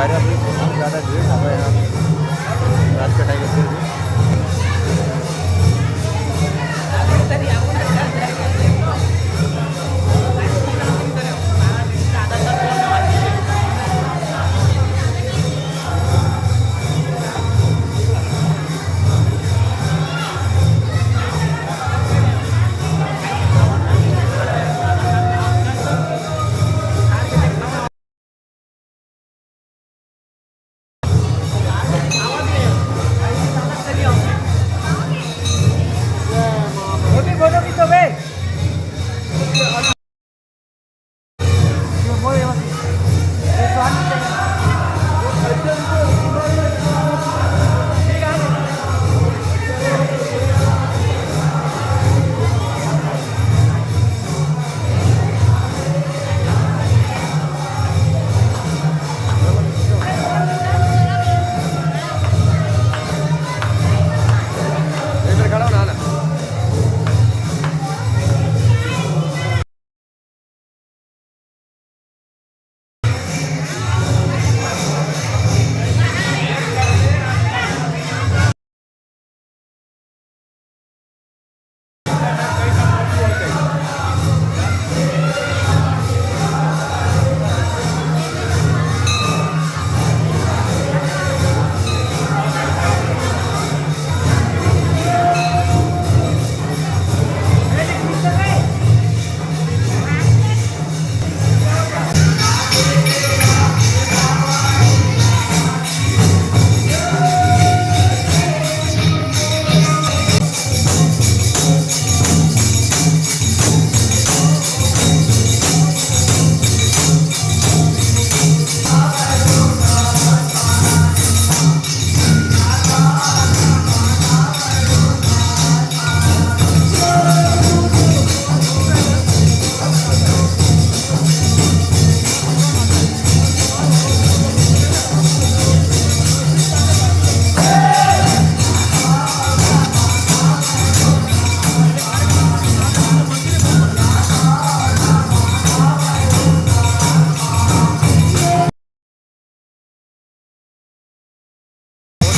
बाहर अभी बहुत ज़्यादा भीड़ है यहाँ रात के टाइम फिर भी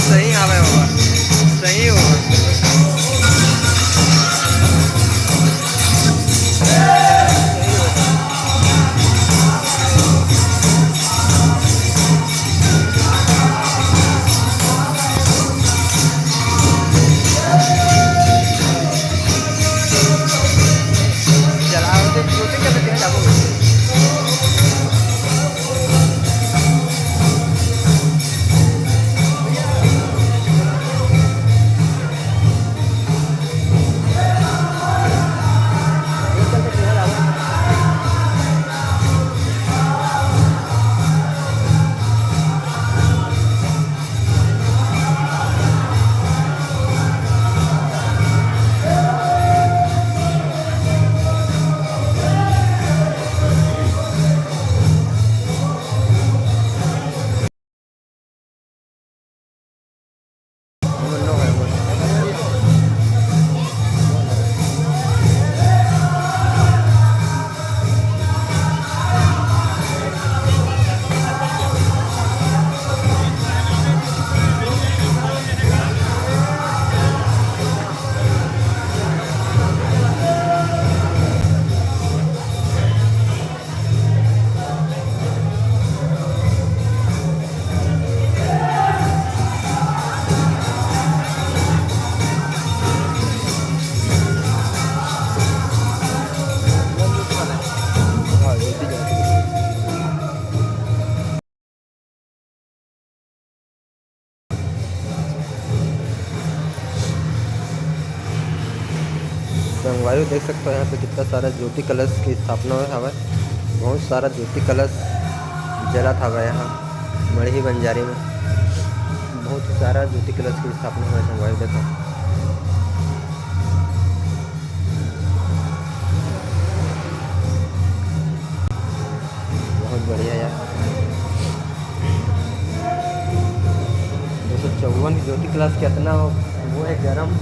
सही आवे बाबा सही होगा चलाओ तो छोटे क्या बच्चे जाओ संगवारी देख सकते हो यहाँ पे कितना सारा ज्योति कलश की स्थापना हुआ है बहुत सारा ज्योति कलश जला था यहाँ मढ़ी बंजारी में बहुत सारा ज्योति कलश की स्थापना हुआ है संगवारी देखो बहुत बढ़िया यार 254 ज्योति कलश कितना वो है गर्म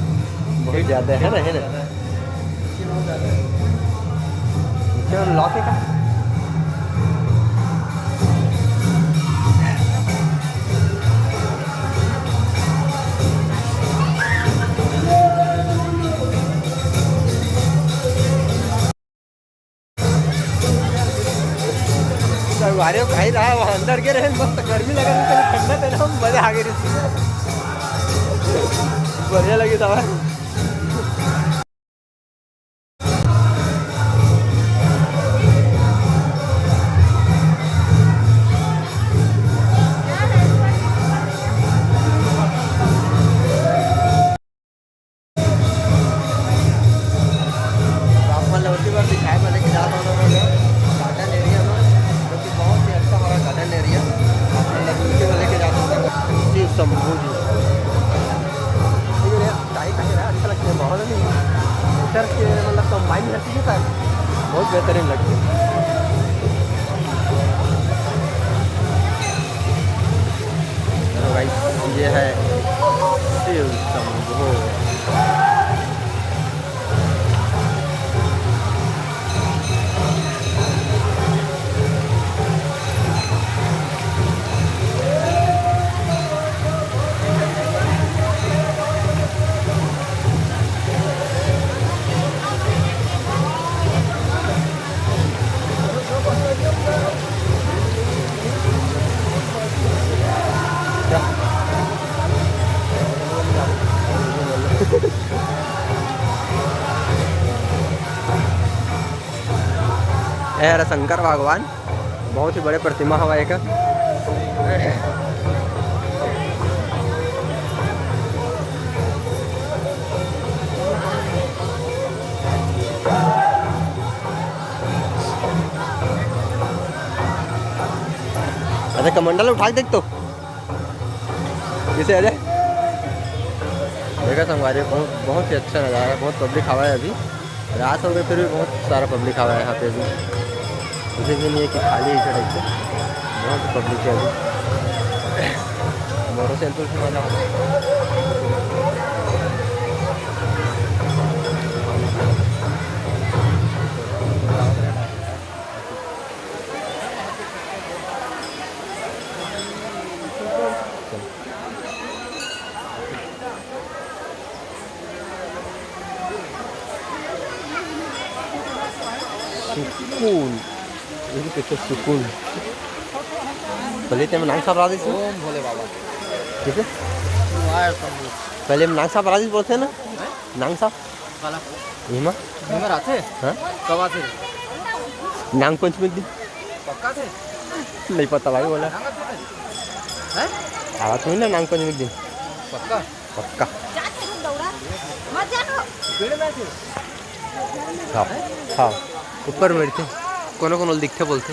बहुत ज़्यादा है ना लॉक है का संगवारी भाई रहा वहाँ अंदर के रहे मस्त गर्मी लगा ठंडा तेरा मजा आ गई बढ़िया लगी था भाई। नेचर के मतलब कंबाइन रहती है सर बहुत बेहतरीन लगती है। भाई ये है शिव शंभो। है शंकर भगवान बहुत ही बड़े प्रतिमा हवा एक अरे कमंडल उठा के देख तो किसे अजय देखा संगवारी बहुत ही अच्छा नज़ारा है। बहुत पब्लिक हवा है। अभी रात हो गई फिर भी बहुत सारा पब्लिक हवा है यहाँ पे भी। मुझे भी नहीं है कि खाली ही सड़क पे बहुत पब्लिक है अभी। मोटरसाइकिल से मजा सुकून कितना सुकून पहले तो नांग साहब राजी ओम भोले बाबा ठीक है। पहले नांग साहब राजी बोलते हैं ना नांग साहब हिमा आते हाँ कब आते नांग पंचमी दिन पक्का थे नहीं पता भाई बोला आवा तो ना नांग पंचमी दिन पक्का पक्का हाँ हाँ ऊपर बैठते कोनो कोनो दिखते बोलते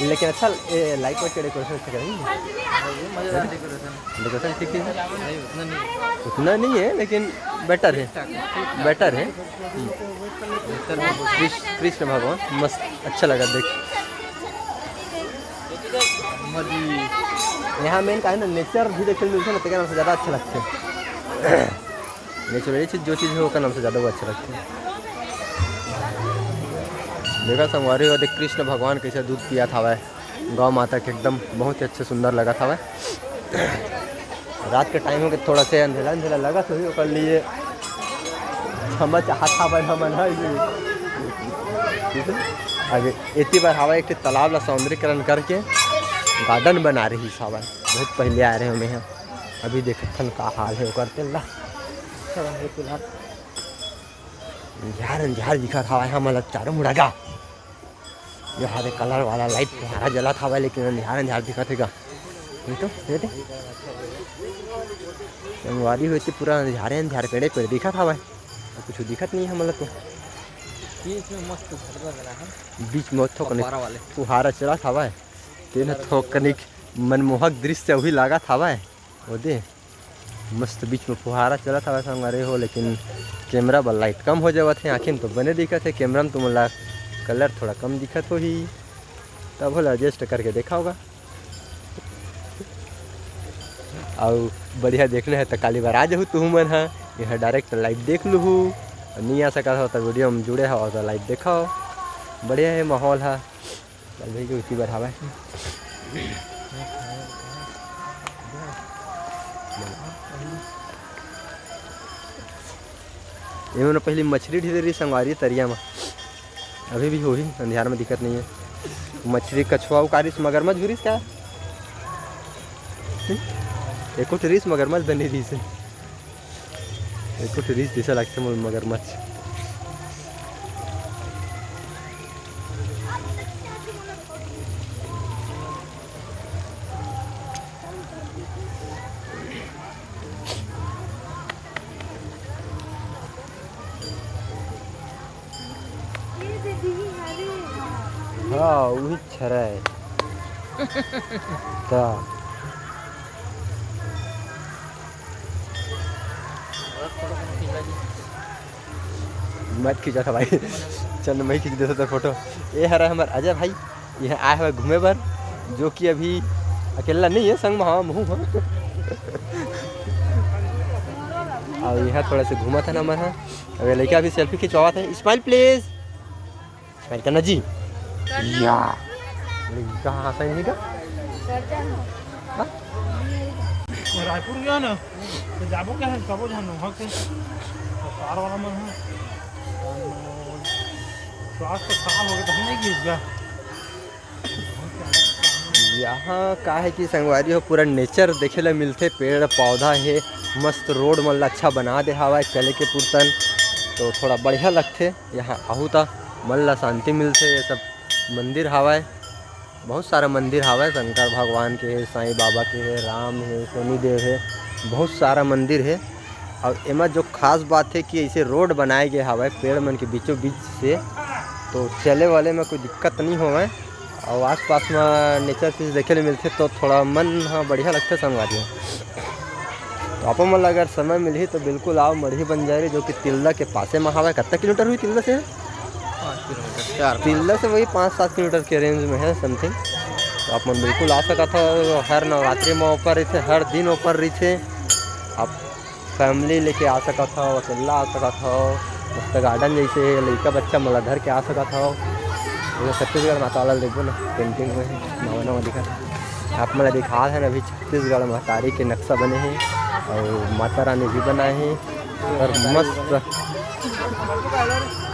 लेकिन अच्छा लाइट वाइट का डेकोरेशन अच्छा करेंगे डेकोरेशन ठीक है उतना नहीं है लेकिन बेटर है कृष्ण भगवान मस्त अच्छा लगा देख। यहाँ मेन का है ना नेचर भी देखने मिलता है ना तो नाम से ज़्यादा अच्छा लगता है। नेचुरली चीज़ जो चीज़ है उसका नाम से ज़्यादा वो अच्छा लगता है। देखा संगवारी और देख कृष्ण भगवान कैसे दूध पिया था वह गौ माता के एकदम बहुत ही अच्छे सुंदर लगा था वह। रात के टाइम हो के थोड़ा सा अंधेरा अंधेरा लगा तो ही कर लिए समझ हाथा पर हमन है ठीक है। आगे इतनी बार हवा एक तालाब ला सौंदर्यकरण करके गार्डन बना रही हवा बहुत पहले आ रहे हमें यहाँ अभी देखन का हाल है वो करते ला झार दिखा था यहाँ मतलब चारों मुड़ागा जो हरे कलर वाला लाइट फुहारा जला था लेकिन अंधार दिखा थे तो संगवारी हुई थी पूरा अंधार पेड़े पेड़ दिखा था भाई कुछ दिखत नहीं है मतलब तो बीच में फुहारा चला था भाई तेन तो कनिक मनमोहक दृश्य वही लगा था भाई वो दे मस्त बीच में फुहारा चला था वैसा हमारे हो लेकिन कैमरा पर लाइट कम हो जावा थे आखिर तो बने दिखत है कैमरा में तो मतलब कलर थोड़ा कम दिखत हो ही तब बोला एडजस्ट करके देखा होगा। और बढ़िया देखना है तो काली बार आ जाऊ तू मन हाँ यह डायरेक्ट लाइव देख लूँ, नहीं आ सका हो तो वीडियो में जुड़े हो तो लाइव देखो। बढ़िया है माहौल है, भाई को इसी बढ़ावा है। इन्होंने पहले मछली ढेरी संगवारी तरिया में, अभी भी हो ही अंधियार में दिक्कत नहीं है। मछली कछुआ उकारिस मगरमच्छ घुरिस क्या एको ठरिस मगरमच्छ बनी रही से, एको ठरिस जैसा लगता है मगरमच्छ। हाँ वही छरा है तो मत खींचा था भाई, चल मैं खींच देता था फोटो। ये है हमारे अजय भाई, यहाँ आए हुए घूमे पर, जो कि अभी अकेला नहीं है, संग में हाँ मुँह और यहाँ थोड़ा सा घूमा था ना हमारा। अब ये लड़का भी सेल्फी खिंचवा था। स्माइल प्लीज, स्माइल करना जी। या कहाँ हंसा नहीं का रायपुर गया ना तो जाबो क्या है कबो जानो वहाँ के सार वाला मन है स्वास्थ्य खराब हो गया तो नहीं गिर गया। यहाँ का है कि संगवारी हो पूरा नेचर देखे ला मिलते, पेड़ पौधा है, मस्त रोड मन ला अच्छा बना दे हवा चले के पुरतन, तो थोड़ा बढ़िया लगते। यहाँ आहू तो मन ला शांति मिलते। ये सब मंदिर हवा, बहुत सारा मंदिर हवा, शंकर भगवान के है, साईं बाबा के है, राम है, शनि देव है, बहुत सारा मंदिर है। और एमा जो खास बात है कि ऐसे रोड बनाए गए हवा पेड़ मन के बीचों बीच से, तो चले वाले में कोई दिक्कत नहीं होवे और आस पास में नेचर चीज़ देखे मिलते, तो थोड़ा मन हाँ बढ़िया लगता संगवारी। तो आप मन अगर समय मिली तो बिल्कुल आओ मढ़ी बंजारी, जो कि तिल्दा के पासे में हवा। कितना किलोमीटर हुई तिल्दा से? 5 किलोमीटर, तिल्दा से वही 5-7 किलोमीटर के रेंज में है समथिंग। तो आप मन बिल्कुल आ सका था। हर नवरात्रि में ऊपर रही थे, हर दिन ऊपर रही थे। आप फैमिली लेके आ सका था, अकेला आ सका था, मस्त गार्डन जैसे लड़का बच्चा मला धर के आ सका था। छत्तीसगढ़ महताला देखो ना, पेंटिंग में नवा नवा दिखा आप मैं दिखा है ना। अभी छत्तीसगढ़ महतारी के नक्शा बने हैं और माता रानी भी बनाए हैं और मस्त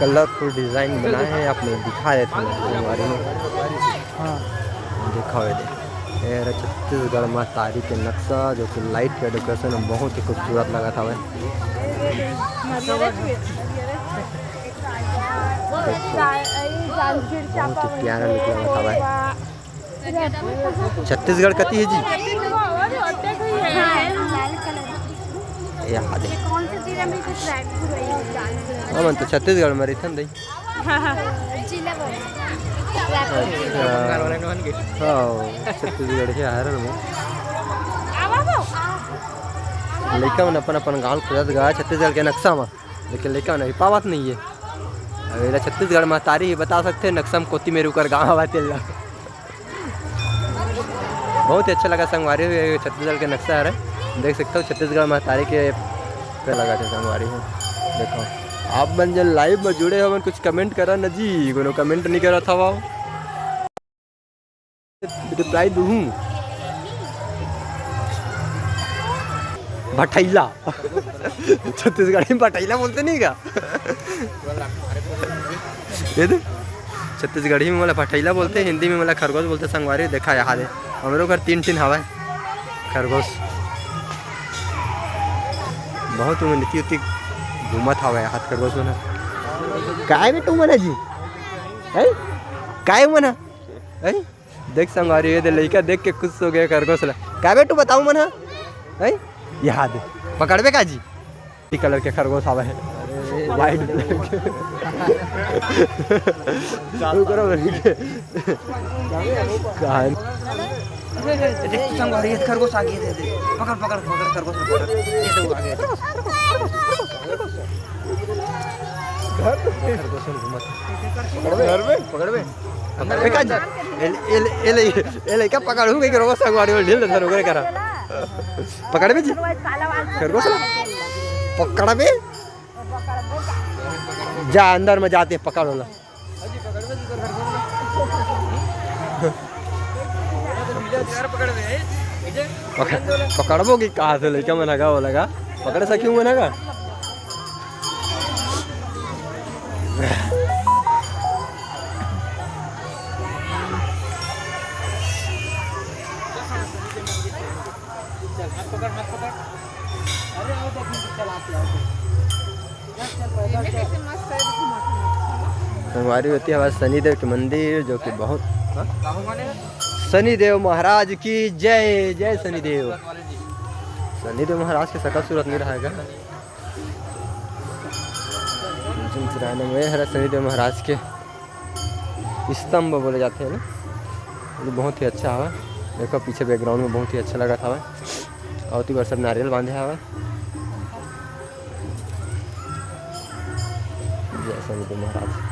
कलरफुल डिज़ाइन बनाए हैं। आप लोग दिखा देते हैं हमारे में, हाँ देखा हुए ये छत्तीसगढ़ महतारी के नक्शा, जो कि लाइट का डेकोरेशन बहुत ही खूबसूरत लगा था। बहुत ही प्यारा निकला था भाई। छत्तीसगढ़ कती है जी? याद है हम तो छत्तीसगढ़ में रहते हैं। हाँ छत्तीसगढ़ के हर लड़का मन अपन अपन गाँव खोजत गया छत्तीसगढ़ के नक्शा में, लेकिन लड़का नहीं पावत नहीं है। अगर छत्तीसगढ़ महतारी ही बता सकते हैं नक्शा में कोती मेरे ऊपर गाँव हवा तिल्ला। बहुत ही अच्छा लगा संगवारी। छत्तीसगढ़ के नक्शा है, देख सकते हो छत्तीसगढ़ महतारी के पे लगा थे संगवारी है। देखो आप बन जब लाइव में जुड़े हो कुछ कमेंट करा ना जी, कोनो कमेंट नहीं करा था वो रिप्लाई दूँ। भटैला छत्तीसगढ़ी में भटैला बोलते नहीं क्या? छत्तीसगढ़ी में मला भटैला बोलते, हिंदी में मला खरगोश बोलते संगवारी। देखा यहाँ दे हमारे घर 3 हवा खरगोश, बहुत नीति उती घूमत हवा हाथ खरगोश मना। काय बेटू मना जी है काय मना है? देख संगवारी ये लड़का देख के खुश हो गया खरगोश ला। काय बेटू बताऊँ मना है? यहाँ दे पकड़बे का जी? कलर के खरगोश हवा है, वाइट ब्लैक चालू करो संगवारी खरगोश आगे दे दे, पकड़ पकड़ पकड़ खरगोश पकड़, ये तो आगे खरगोश घूमत घर में पकड़बे अंदर का जी ए ले क्या पकड़ू के खरगोश संगवारी में ढील धर ओकरे करा पकड़बे जी खरगोश पकड़ बे जा अंदर में जाते पकड़ लो पकड़बो कि कहाँ से लड़का मनागा वो लगा पकड़ सकी हूँ मनागा हमारी होती है हमारे शनिदेव के मंदिर जो कि बहुत शनिदेव महाराज की जय जय शनिदेव शनिदेव महाराज की शकल सूरत नहीं रहेगा हरा शनिदेव महाराज के स्तंभ बोले जाते हैं ना ये बहुत ही अच्छा है देखो पीछे बैकग्राउंड में बहुत ही अच्छा लगा था और ती बार सब नारियल बांधे हवा जय Shanidev Maharaj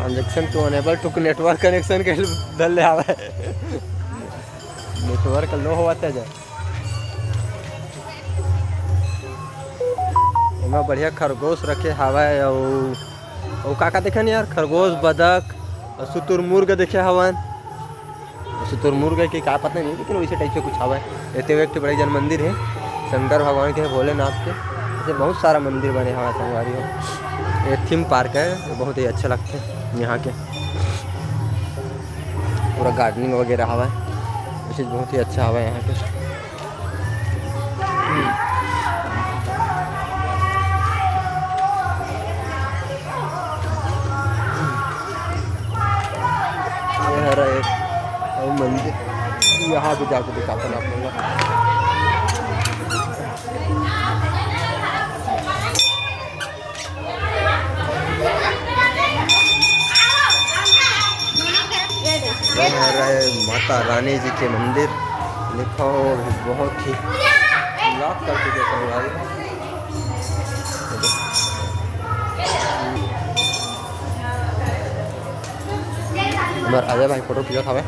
transaction to enable to network connection के धल आवे नेटवर्क लो हुआ था जाए इमें बढ़िया खरगोश रखे हवाए और का देखे नहीं यार खरगोश बदक और शुतुरमुर्ग देखे हवन शुतुरमुर्ग की का पता नहीं लेकिन वैसे टाइप से कुछ हवा है इतने एक बड़े जन मंदिर है शंकर भगवान के भोलेनाथ के ऐसे बहुत सारा मंदिर बने हवा संगवारी हो एक थीम पार्क है तो बहुत ही अच्छा लगते हैं यहाँ के पूरा गार्डनिंग वगैरह हवा है चीज़ बहुत ही अच्छा हवा है यहाँ के ये है एक मंदिर यहाँ भी जाकर दिखाता हूँ आप लोगों को माता रानी जी के मंदिर लिखा हो बहुत ही लाख कर चुके संगवारी हमारे अजय भाई फोटो खींचा था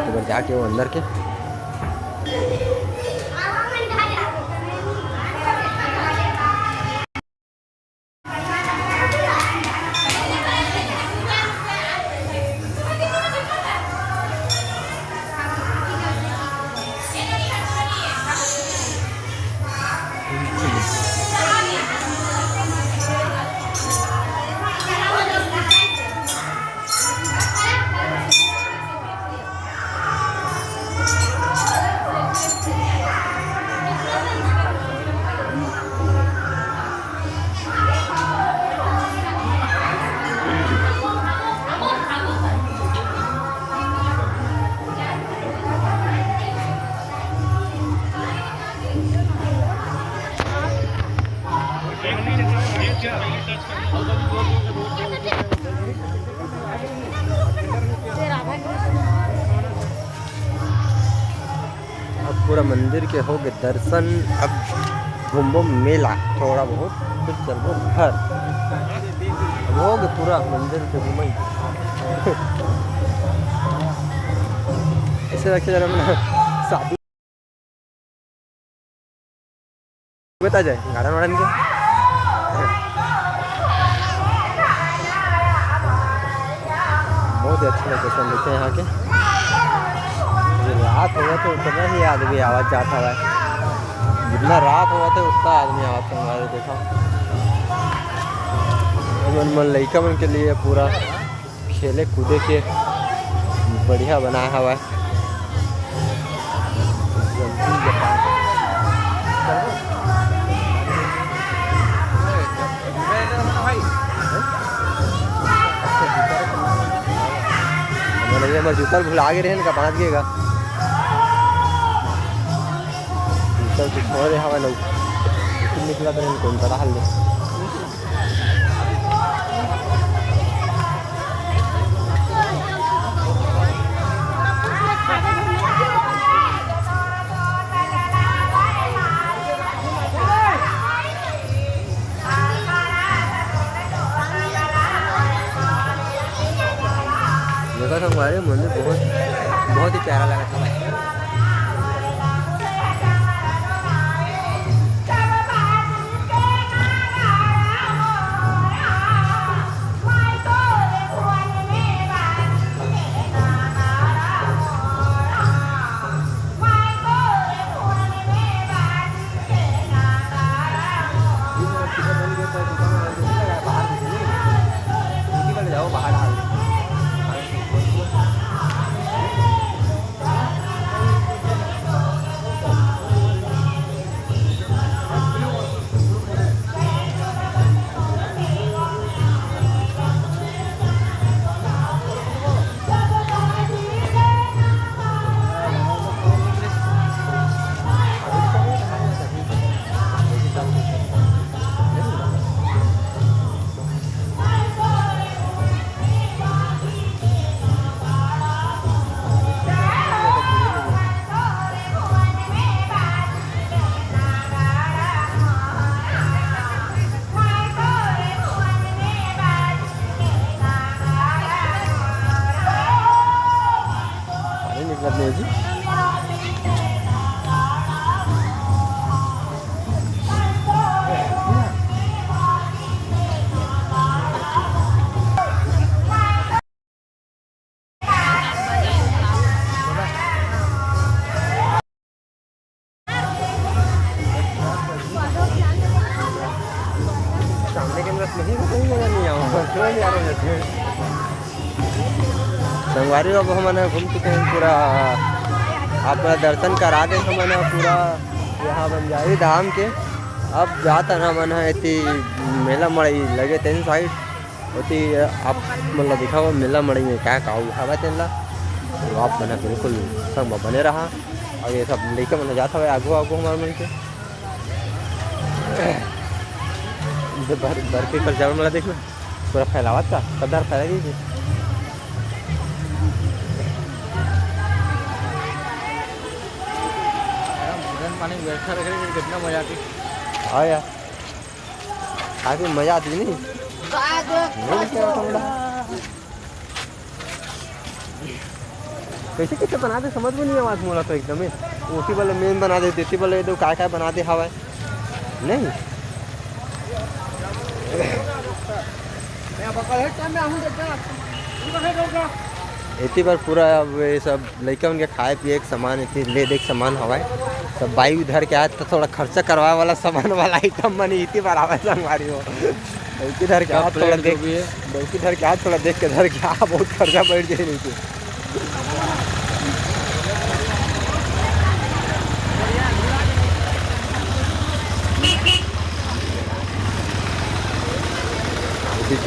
तो जाके वो अंदर के पूरा मंदिर के हो गए दर्शन अब घूमो मेला थोड़ा बहुत फिर चलो घर अब हो गए पूरा मंदिर के घूम ऐसे रखे जरा मैंने शादी बता जाए गार्डन वार्डन के बहुत ही अच्छे लोकेशन देखे हैं यहाँ के रात हुआ तो उतना ही आदमी आवाज़ जाता है जितना रात हुआ था उतना आदमी आवाज़ हमारे देखा मन लड़का मन के लिए पूरा खेले कूदे के बढ़िया बनाया हुआ है हमारे जूता भुला के रहे का बांध गेगा जूता कुछ हो रहा हवा लोग निकला तो कौन सा हाल देखा था हमारे मंदिर बहुत ही प्यारा लगा था भाई। जाओ बाहर निकलते जी। सामने के अंदर नहीं कहीं जगह नहीं आऊँ संगवारी अब हमने घूम चुके हैं पूरा। अपना दर्शन करा दे हमने पूरा यहाँ बंजारी धाम के। अब जाता ना मन है मेला मड़ई लगे तेन साइड होती आप मतलब दिखा हुआ मेला मड़ई में क्या का हवा तेन ला तो आप मैंने बिल्कुल संग बने रहा। और ये सब लेकर मैंने जाता हुआ आगू आगू हमारे मन के भर के कर जाओ मेला देखना पूरा फैलावत का कदार फैला पानी व्यवस्था रखेंगे कितना मजा आती। हाँ यार काफ़ी मजा आती नहीं कैसे कैसे बनाते समझ में नहीं आवाज़ मोला तो एकदम ही ऊटी वाले मेन बना दे देती वाले तो काय बना दे हवा नहीं इतनी बार पूरा अब ये सब लड़का उनके खाए पिए के सामान इतनी ले देख सामान हवा सब बाई उधर के आए तो थोड़ा खर्चा करवाए वाला सामान वाला आइटम बनी इतनी बार आवाज हमारी हो इधर के हाथ थोड़ा देख इधर के हाथ थोड़ा देख के इधर के बहुत खर्चा बैठ जाए नहीं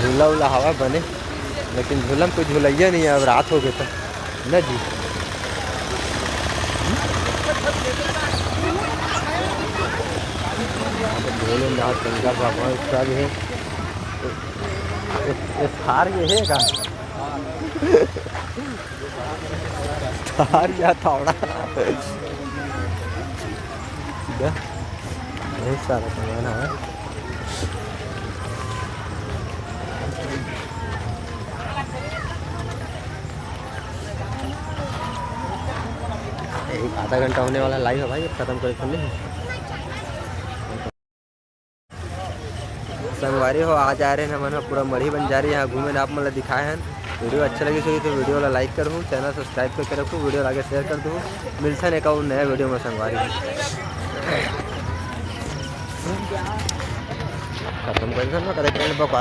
झूला उला हवा बने लेकिन झूला में कोई झूलैया नहीं है। अब रात हो गई तो न जी भोलेनाथ शंकर भगवान सब है। थार ये है का थार या थोड़ा बहुत सारा सामान है। एक आधा घंटा होने वाला लाइव है भाई अब खत्म कर नहीं संगवारी हो आ जा रहे हैं मन पूरा मढ़ी बंजारी यहाँ घूमे आप मतलब दिखाए हैं। वीडियो अच्छा लगी सही तो वीडियो वाला लाइक करूँ चैनल सब्सक्राइब करके रखूँ वीडियो आगे शेयर कर दूँ। मिलता है एक और नया वीडियो में संगवारी खत्म कर बकवास